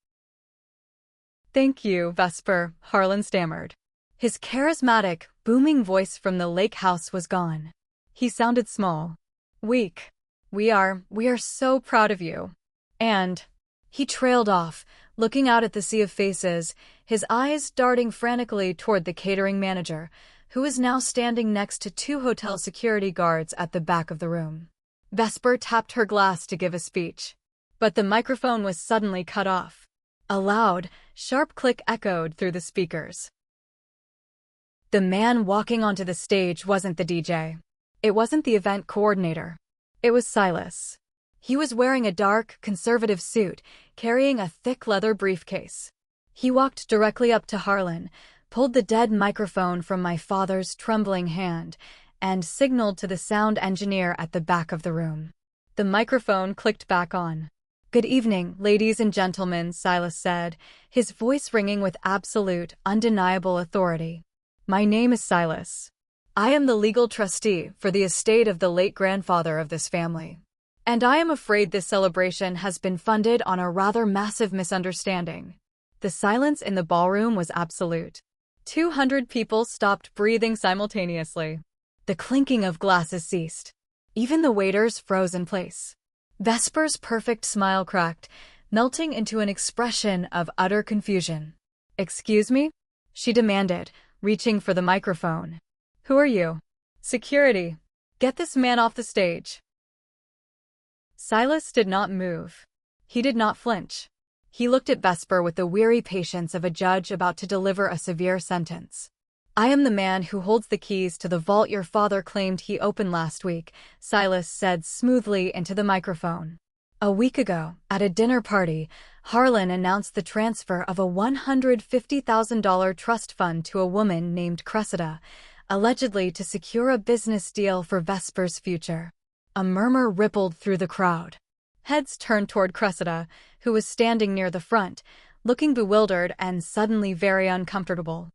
"Thank you, Vesper," Harlan stammered. His charismatic, booming voice from the lake house was gone. He sounded small, weak. We are so proud of you." And he trailed off, looking out at the sea of faces, his eyes darting frantically toward the catering manager, who was now standing next to 2 hotel security guards at the back of the room. Vesper tapped her glass to give a speech. But the microphone was suddenly cut off. A loud, sharp click echoed through the speakers. The man walking onto the stage wasn't the DJ. It wasn't the event coordinator. It was Silas. He was wearing a dark, conservative suit, carrying a thick leather briefcase. He walked directly up to Harlan, pulled the dead microphone from my father's trembling hand, and signaled to the sound engineer at the back of the room. The microphone clicked back on. "Good evening, ladies and gentlemen," Silas said, his voice ringing with absolute, undeniable authority. "My name is Silas. I am the legal trustee for the estate of the late grandfather of this family. And I am afraid this celebration has been funded on a rather massive misunderstanding." The silence in the ballroom was absolute. 200 people stopped breathing simultaneously. The clinking of glasses ceased. Even the waiters froze in place. Vesper's perfect smile cracked, melting into an expression of utter confusion. "Excuse me?" she demanded, reaching for the microphone. "Who are you?" "Security. Get this man off the stage." Silas did not move. He did not flinch. He looked at Vesper with the weary patience of a judge about to deliver a severe sentence. "I am the man who holds the keys to the vault your father claimed he opened last week," Silas said smoothly into the microphone. "A week ago, at a dinner party, Harlan announced the transfer of a $150,000 trust fund to a woman named Cressida, allegedly to secure a business deal for Vesper's future." A murmur rippled through the crowd. Heads turned toward Cressida, who was standing near the front, looking bewildered and suddenly very uncomfortable.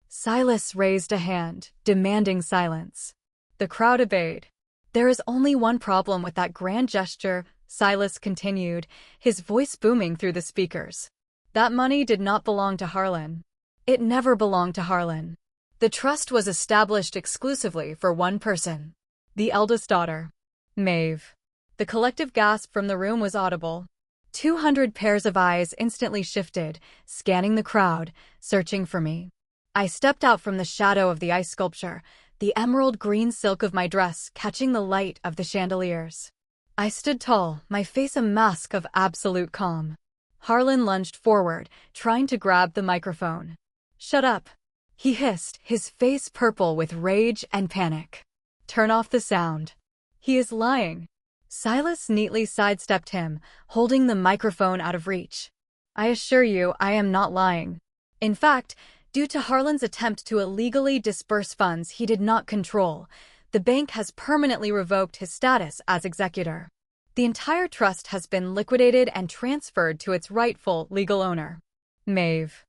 Silas raised a hand, demanding silence. The crowd obeyed. "There is only one problem with that grand gesture," Silas continued, his voice booming through the speakers. "That money did not belong to Harlan. It never belonged to Harlan. The trust was established exclusively for one person, the eldest daughter, Maeve." The collective gasp from the room was audible. 200 pairs of eyes instantly shifted, scanning the crowd, searching for me. I stepped out from the shadow of the ice sculpture, the emerald green silk of my dress catching the light of the chandeliers. I stood tall, my face a mask of absolute calm. Harlan lunged forward, trying to grab the microphone. "Shut up," he hissed, his face purple with rage and panic. "Turn off the sound. He is lying." Silas neatly sidestepped him, holding the microphone out of reach. "I assure you, I am not lying. In fact, due to Harlan's attempt to illegally disburse funds he did not control, the bank has permanently revoked his status as executor. The entire trust has been liquidated and transferred to its rightful legal owner, Maeve."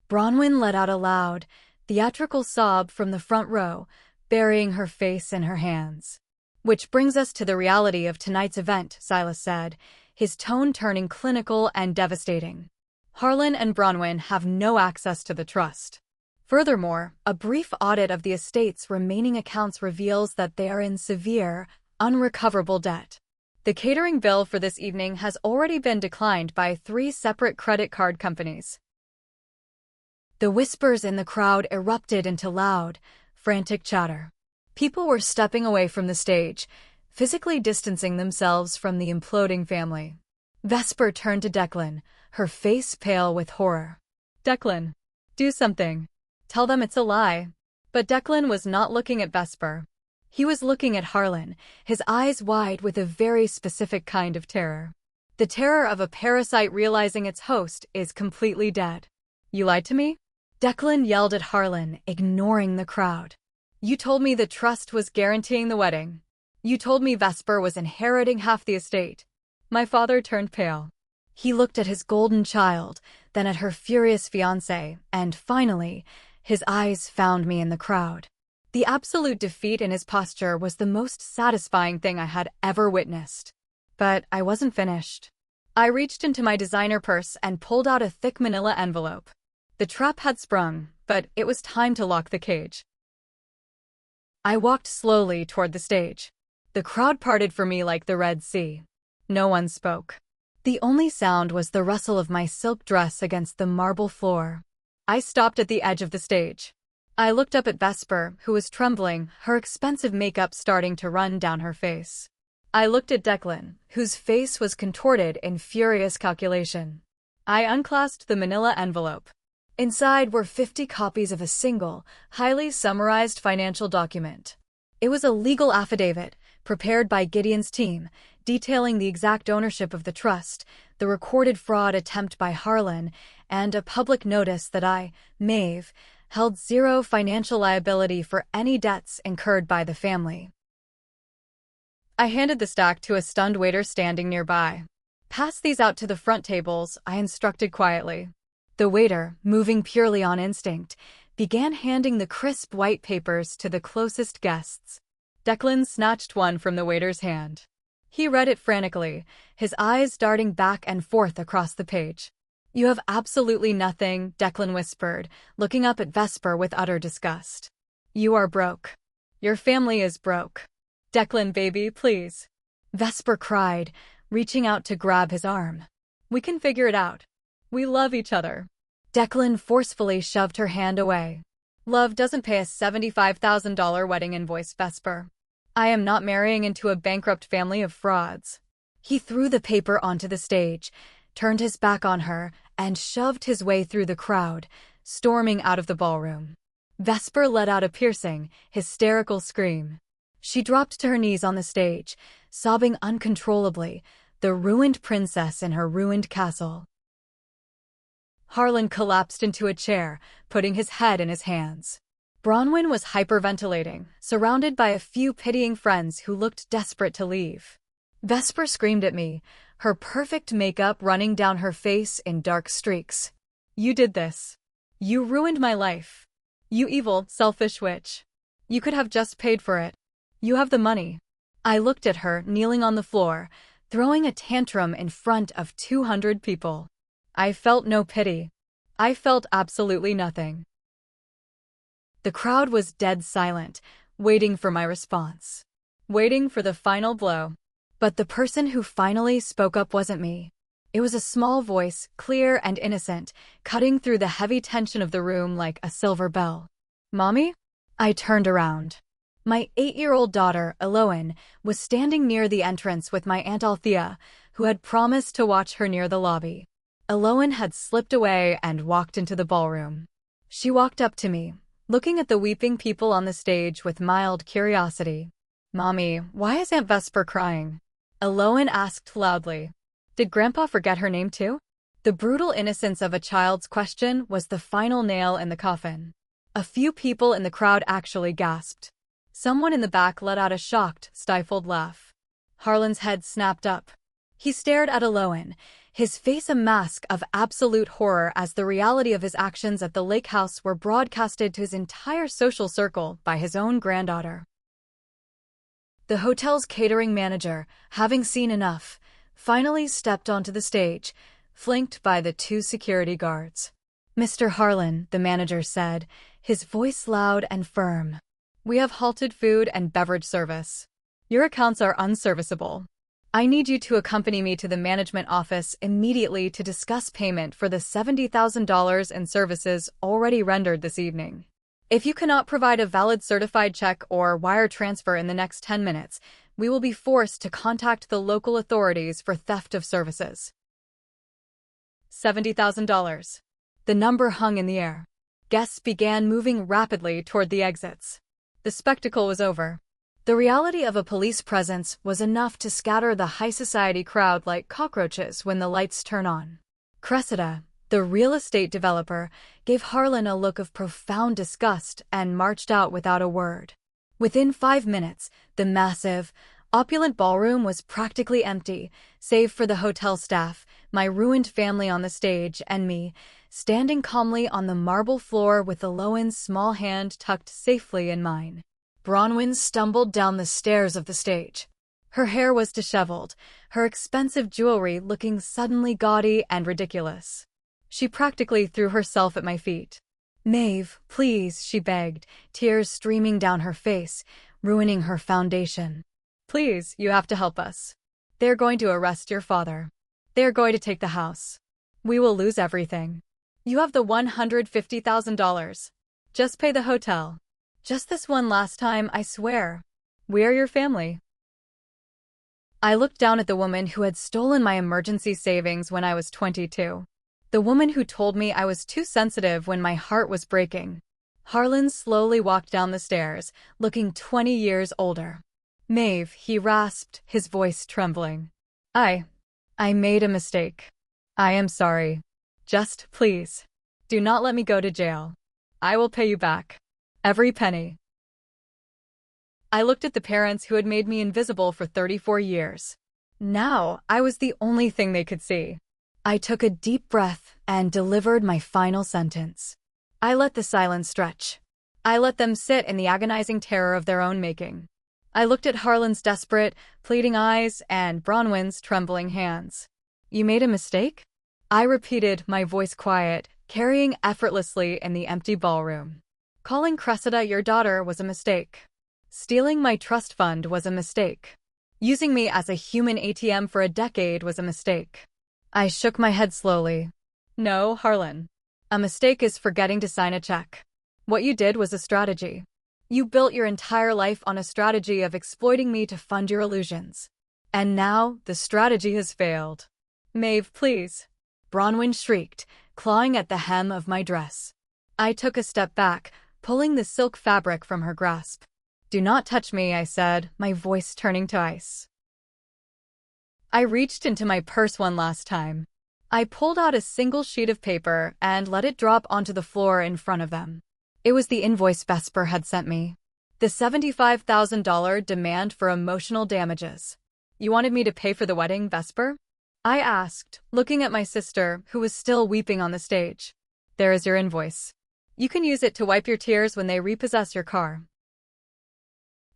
Bronwyn let out a loud, theatrical sob from the front row, burying her face in her hands. "Which brings us to the reality of tonight's event," Silas said, his tone turning clinical and devastating. "Harlan and Bronwyn have no access to the trust. Furthermore, a brief audit of the estate's remaining accounts reveals that they are in severe, unrecoverable debt. The catering bill for this evening has already been declined by 3 separate credit card companies." The whispers in the crowd erupted into loud, frantic chatter. People were stepping away from the stage, physically distancing themselves from the imploding family. Vesper turned to Declan, her face pale with horror. "Declan, do something. Tell them it's a lie." But Declan was not looking at Vesper. He was looking at Harlan, his eyes wide with a very specific kind of terror. The terror of a parasite realizing its host is completely dead. "You lied to me?" Declan yelled at Harlan, ignoring the crowd. "You told me the trust was guaranteeing the wedding. You told me Vesper was inheriting half the estate." My father turned pale. He looked at his golden child, then at her furious fiancé, and finally, his eyes found me in the crowd. The absolute defeat in his posture was the most satisfying thing I had ever witnessed. But I wasn't finished. I reached into my designer purse and pulled out a thick manila envelope. The trap had sprung, but it was time to lock the cage. I walked slowly toward the stage. The crowd parted for me like the Red Sea. No one spoke. The only sound was the rustle of my silk dress against the marble floor. I stopped at the edge of the stage. I looked up at Vesper, who was trembling, her expensive makeup starting to run down her face. I looked at Declan, whose face was contorted in furious calculation. I unclasped the manila envelope. Inside were 50 copies of a single, highly summarized financial document. It was a legal affidavit, prepared by Gideon's team, detailing the exact ownership of the trust, the recorded fraud attempt by Harlan, and a public notice that I, Maeve, held zero financial liability for any debts incurred by the family. I handed the stack to a stunned waiter standing nearby. "Pass these out to the front tables," I instructed quietly. The waiter, moving purely on instinct, began handing the crisp white papers to the closest guests. Declan snatched one from the waiter's hand. He read it frantically, his eyes darting back and forth across the page. "You have absolutely nothing," Declan whispered, looking up at Vesper with utter disgust. "You are broke. Your family is broke." "Declan, baby, please," Vesper cried, reaching out to grab his arm. "We can figure it out. We love each other." Declan forcefully shoved her hand away. "Love doesn't pay a $75,000 wedding invoice, Vesper. I am not marrying into a bankrupt family of frauds." He threw the paper onto the stage, turned his back on her, and shoved his way through the crowd, storming out of the ballroom. Vesper let out a piercing, hysterical scream. She dropped to her knees on the stage, sobbing uncontrollably, the ruined princess in her ruined castle. Harlan collapsed into a chair, putting his head in his hands. Bronwyn was hyperventilating, surrounded by a few pitying friends who looked desperate to leave. Vesper screamed at me, her perfect makeup running down her face in dark streaks. "You did this. You ruined my life. You evil, selfish witch. You could have just paid for it. You have the money." I looked at her, kneeling on the floor, throwing a tantrum in front of 200 people. I felt no pity. I felt absolutely nothing. The crowd was dead silent, waiting for my response. Waiting for the final blow. But the person who finally spoke up wasn't me. It was a small voice, clear and innocent, cutting through the heavy tension of the room like a silver bell. "Mommy?" I turned around. My 8-year-old daughter, Eloan, was standing near the entrance with my Aunt Althea, who had promised to watch her near the lobby. Eloan had slipped away and walked into the ballroom. She walked up to me, looking at the weeping people on the stage with mild curiosity. "Mommy, why is Aunt Vesper crying?" Eloan asked loudly. Did Grandpa forget her name too? The brutal innocence of a child's question was the final nail in the coffin. A few people in the crowd actually gasped. Someone in the back let out a shocked, stifled laugh. Harlan's head snapped up. He stared at Eloan, his face a mask of absolute horror as the reality of his actions at the lake house were broadcasted to his entire social circle by his own granddaughter. The hotel's catering manager, having seen enough, finally stepped onto the stage, flanked by the 2 security guards. "Mr. Harlan," the manager said, his voice loud and firm. "We have halted food and beverage service. Your accounts are unserviceable. I need you to accompany me to the management office immediately to discuss payment for the $70,000 in services already rendered this evening. If you cannot provide a valid certified check or wire transfer in the next 10 minutes, we will be forced to contact the local authorities for theft of services." $70,000. The number hung in the air. Guests began moving rapidly toward the exits. The spectacle was over. The reality of a police presence was enough to scatter the high society crowd like cockroaches when the lights turn on. Cressida, the real estate developer, gave Harlan a look of profound disgust and marched out without a word. Within 5 minutes, the massive, opulent ballroom was practically empty, save for the hotel staff, my ruined family on the stage, and me, standing calmly on the marble floor with Eloan's small hand tucked safely in mine. Bronwyn stumbled down the stairs of the stage. Her hair was disheveled, her expensive jewelry looking suddenly gaudy and ridiculous. She practically threw herself at my feet. "Maeve, please," she begged, tears streaming down her face, ruining her foundation. "Please, you have to help us. They're going to arrest your father. They're going to take the house. We will lose everything. You have the $150,000. Just pay the hotel. Just this one last time, I swear. We are your family." I looked down at the woman who had stolen my emergency savings when I was 22. The woman who told me I was too sensitive when my heart was breaking. Harlan slowly walked down the stairs, looking 20 years older. Maeve, he rasped, his voice trembling. I made a mistake. I am sorry. Just, please, do not let me go to jail. I will pay you back. Every penny. I looked at the parents who had made me invisible for 34 years. Now, I was the only thing they could see. I took a deep breath and delivered my final sentence. I let the silence stretch. I let them sit in the agonizing terror of their own making. I looked at Harlan's desperate, pleading eyes and Bronwyn's trembling hands. You made a mistake? I repeated, my voice quiet, carrying effortlessly in the empty ballroom. Calling Cressida your daughter was a mistake. Stealing my trust fund was a mistake. Using me as a human ATM for a decade was a mistake. I shook my head slowly. No, Harlan. A mistake is forgetting to sign a check. What you did was a strategy. You built your entire life on a strategy of exploiting me to fund your illusions. And now, the strategy has failed. Maeve, please. Bronwyn shrieked, clawing at the hem of my dress. I took a step back, pulling the silk fabric from her grasp. Do not touch me, I said, my voice turning to ice. I reached into my purse one last time. I pulled out a single sheet of paper and let it drop onto the floor in front of them. It was the invoice Vesper had sent me. The $75,000 demand for emotional damages. You wanted me to pay for the wedding, Vesper? I asked, looking at my sister, who was still weeping on the stage. There is your invoice. You can use it to wipe your tears when they repossess your car.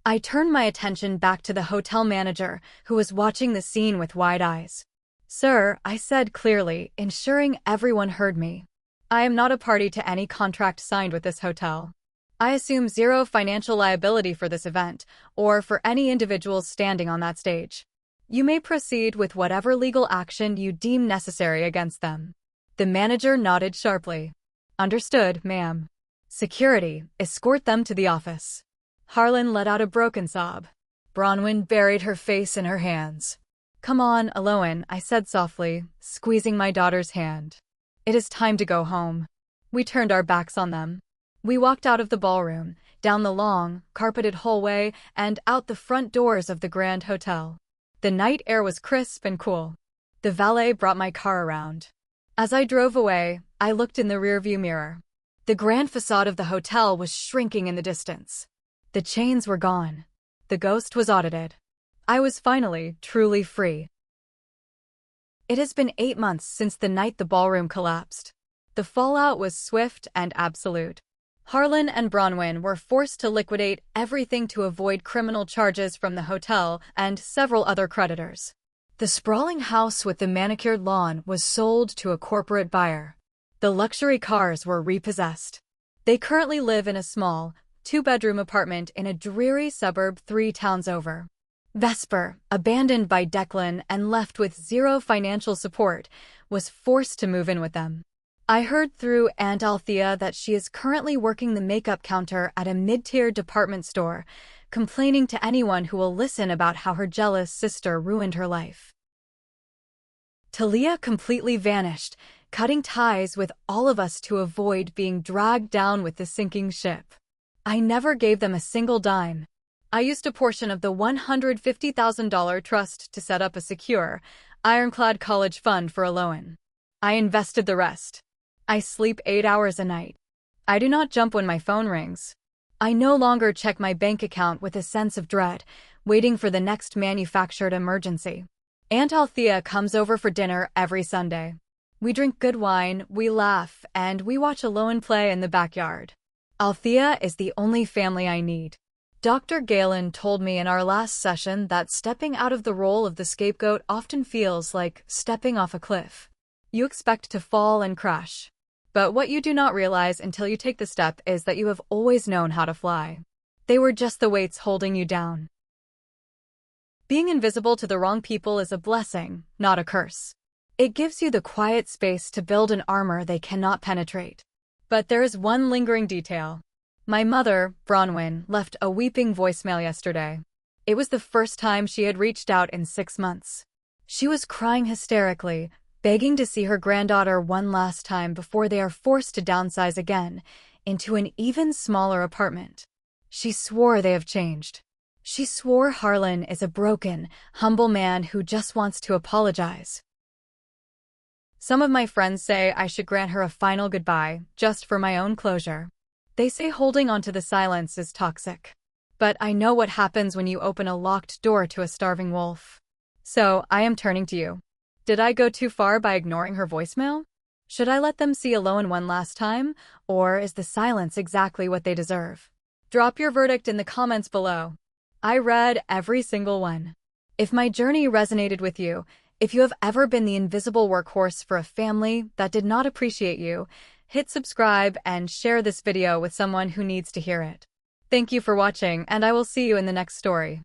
I turned my attention back to the hotel manager, who was watching the scene with wide eyes. Sir, I said clearly, ensuring everyone heard me. I am not a party to any contract signed with this hotel. I assume zero financial liability for this event, or for any individuals standing on that stage. You may proceed with whatever legal action you deem necessary against them. The manager nodded sharply. Understood, ma'am. Security, escort them to the office. Harlan let out a broken sob. Bronwyn buried her face in her hands. Come on, Aloan, I said softly, squeezing my daughter's hand. It is time to go home. We turned our backs on them. We walked out of the ballroom, down the long, carpeted hallway, and out the front doors of the Grand Hotel. The night air was crisp and cool. The valet brought my car around. As I drove away, I looked in the rearview mirror. The grand facade of the hotel was shrinking in the distance. The chains were gone. The ghost was audited. I was finally, truly free. It has been 8 months since the night the ballroom collapsed. The fallout was swift and absolute. Harlan and Bronwyn were forced to liquidate everything to avoid criminal charges from the hotel and several other creditors. The sprawling house with the manicured lawn was sold to a corporate buyer. The luxury cars were repossessed. They currently live in a small, 2-bedroom apartment in a dreary suburb 3 towns over. Vesper, abandoned by Declan and left with zero financial support, was forced to move in with them. I heard through Aunt Althea that she is currently working the makeup counter at a mid-tier department store, complaining to anyone who will listen about how her jealous sister ruined her life. Talia completely vanished, cutting ties with all of us to avoid being dragged down with the sinking ship. I never gave them a single dime. I used a portion of the $150,000 trust to set up a secure, ironclad college fund for Aloan. I invested the rest. I sleep 8 hours a night. I do not jump when my phone rings. I no longer check my bank account with a sense of dread, waiting for the next manufactured emergency. Aunt Althea comes over for dinner every Sunday. We drink good wine, we laugh, and we watch Aloan play in the backyard. Althea is the only family I need. Dr. Galen told me in our last session that stepping out of the role of the scapegoat often feels like stepping off a cliff. You expect to fall and crash. But what you do not realize until you take the step is that you have always known how to fly. They were just the weights holding you down. Being invisible to the wrong people is a blessing, not a curse. It gives you the quiet space to build an armor they cannot penetrate. But there is one lingering detail. My mother, Bronwyn, left a weeping voicemail yesterday. It was the first time she had reached out in 6 months. She was crying hysterically, begging to see her granddaughter one last time before they are forced to downsize again, into an even smaller apartment. She swore they have changed. She swore Harlan is a broken, humble man who just wants to apologize. Some of my friends say I should grant her a final goodbye, just for my own closure. They say holding onto the silence is toxic. But I know what happens when you open a locked door to a starving wolf. So, I am turning to you. Did I go too far by ignoring her voicemail? Should I let them see alone one last time, or is the silence exactly what they deserve? Drop your verdict in the comments below. I read every single one. If my journey resonated with you, if you have ever been the invisible workhorse for a family that did not appreciate you, hit subscribe and share this video with someone who needs to hear it. Thank you for watching, and I will see you in the next story.